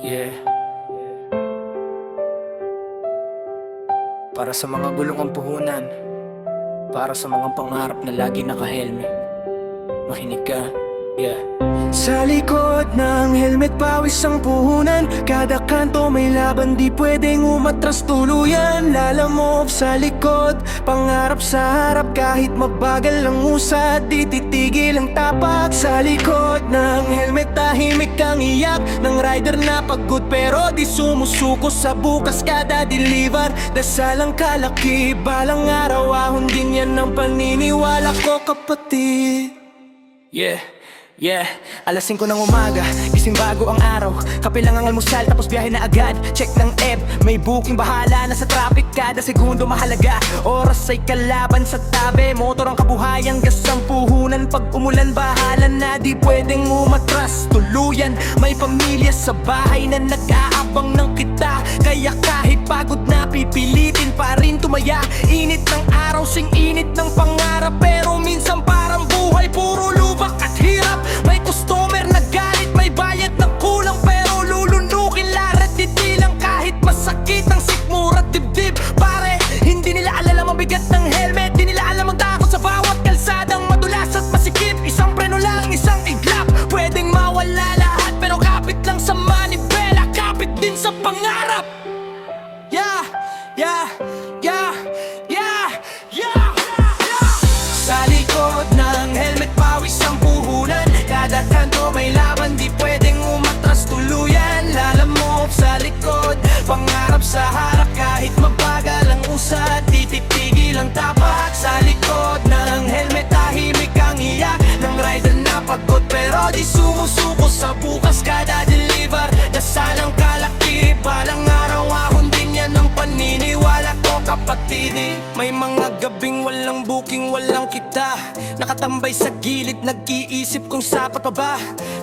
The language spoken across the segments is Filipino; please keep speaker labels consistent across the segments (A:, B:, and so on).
A: Yeah. Para sa mga gulong ang puhunan, para sa mga pangarap na lagi naka-helmet. Makinig ka, yeah. Sa likod ng helmet pawis ang puhunan, kada kanto may laban, di pwedeng umatras tuluyan. Lalamove sa likod, pangarap sa harap, kahit mabagal ang usad, di titigil ang tapak. Sa likod ng helmet tahimik ang iyak ng rider na pagod pero di sumusuko sa bukas kada deliver. Dasalang kalaki, balang araw ahon din yan ang paniniwala ko, kapatid. Yeah. Yeah, alas 5 ng umaga, gising bago ang araw, kape lang ang almusal tapos biyahe na agad. Check ng ebb, may booking, bahala na sa traffic, kada segundo mahalaga. Oras ay kalaban sa tabi, motor ang kabuhayan, gas ang puhunan. Pag umulan bahala na, di pwedeng umatras tuluyan. May pamilya sa bahay na nag-aabang ng kita, kaya kahit pagod na pipilitin pa rin tumaya. Init ng araw, sing init ng pangarap, pero minsan parang buhay puro lubak at hirap. May customer na galit, may bayad na kulang, pero lulunukin larat titilang kahit masakit ang sikmura at dibdib. Pare, hindi nila alam ang bigat ng helmet, di nila alam ang takot sa bawat kalsadang madulas at masikip. Isang preno lang, isang iglap, pwedeng mawala lahat, pero kapit lang sa manibela, kapit din sa pangarap. Yeah, yeah, yeah, yeah, yeah, yeah. Sa likod ng helmet pawis ang puhunan, kada kanto may laban, di pwedeng umatras tuluyan. Lalamove sa likod, pangarap sa harap, kahit mabagal ang usad, di titigil ang tapak. Sa likod ng helmet tahimik ang iyak ng rider na pagod pero di sumusuko sa bukas kada deliver. Dasalang kalaki, balang araw ahon din yan ang paniniwala ko, kapatid. May mga gabing walang booking, walang kita, nakatambay sa gilid, nag-iisip kung sapat pa ba.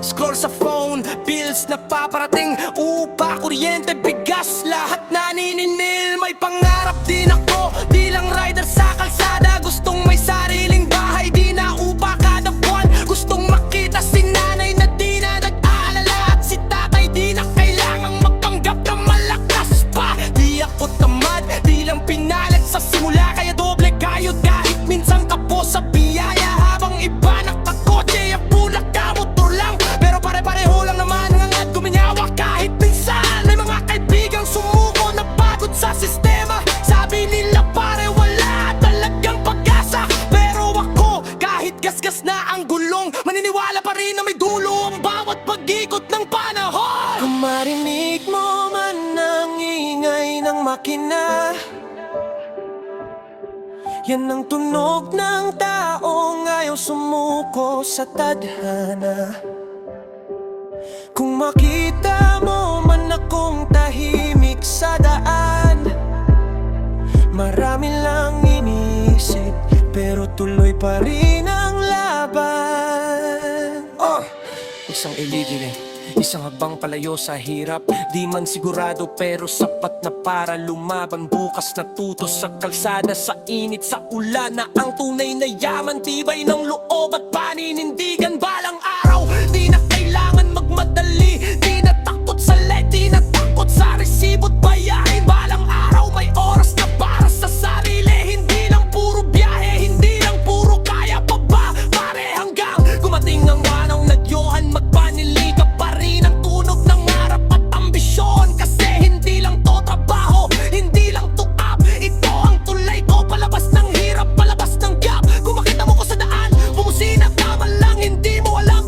A: Scroll sa phone, bills na paparating, upa, kuryente, bigas, lahat naniningil. May pangarap din ako, di lang rider sa kalsada. Gustong may sariling bahay, di na upa kada buwan. Gustong makita si nanay na di na nag-aalala, at si tatay di na kailangang magpanggap na malakas pa. Di ako tamad, di lang pinalit sa simula, kaya doble kayod kahit minsan kapo sa biyaya. Habang iba nakakotse, ang bulak ka motor lang, pero pare-pareho lang naman ang angat guminyawa. Kahit minsan may mga kaibigang sumuko na pagod sa sistema, sabi nila pare wala talagang pag-asa. Pero ako, kahit gasgas na ang gulong, maniniwala pa rin na may dulo ang bawat pag-ikot ng panahon. Kung marinig mo man ang ingay ng makina, yan ang tunog ng taong ayaw sumuko sa tadhana. Kung makita mo man akong tahimik sa daan, marami lang iniisip, pero tuloy pa rin ang laban. Isang illegal, isang habang palayo sa hirap, di man sigurado pero sapat na para lumaban. Bukas natuto sa kalsada, sa init, sa ulan, na ang tunay na yaman, tibay ng loob at paninindigan. Balang araw, di na kailangan magmadali, di na takot sa lead, di na takot sa resibo't bayahin. Balang araw, may oras na para sa sarili, hindi lang puro biyahe, hindi lang puro kaya pa ba. Pare, hanggang gumating ang wanaw, nagyohan, magpanili ka pa rin ang tunog ng harap at ambisyon. Kasi hindi lang to trabaho, hindi lang to up, ito ang tulay ko, palabas ng hirap, palabas ng gap. Kung makita mo ko sa daan, bumusina ka man lang, hindi mo alam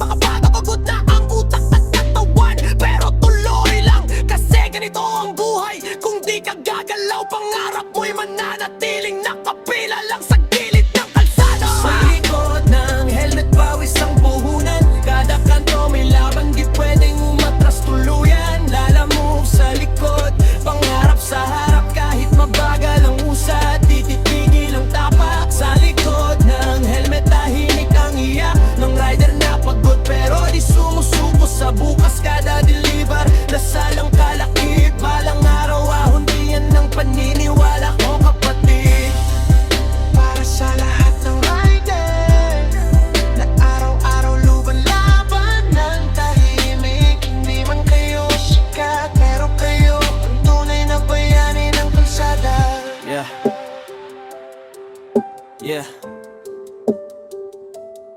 A: Yeah.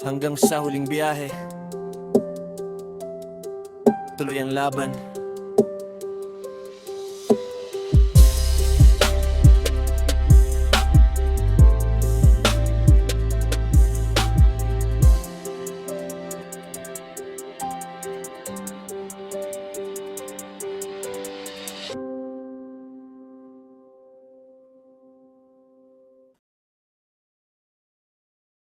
A: Hanggang sa huling biyahe, tuloy ang laban.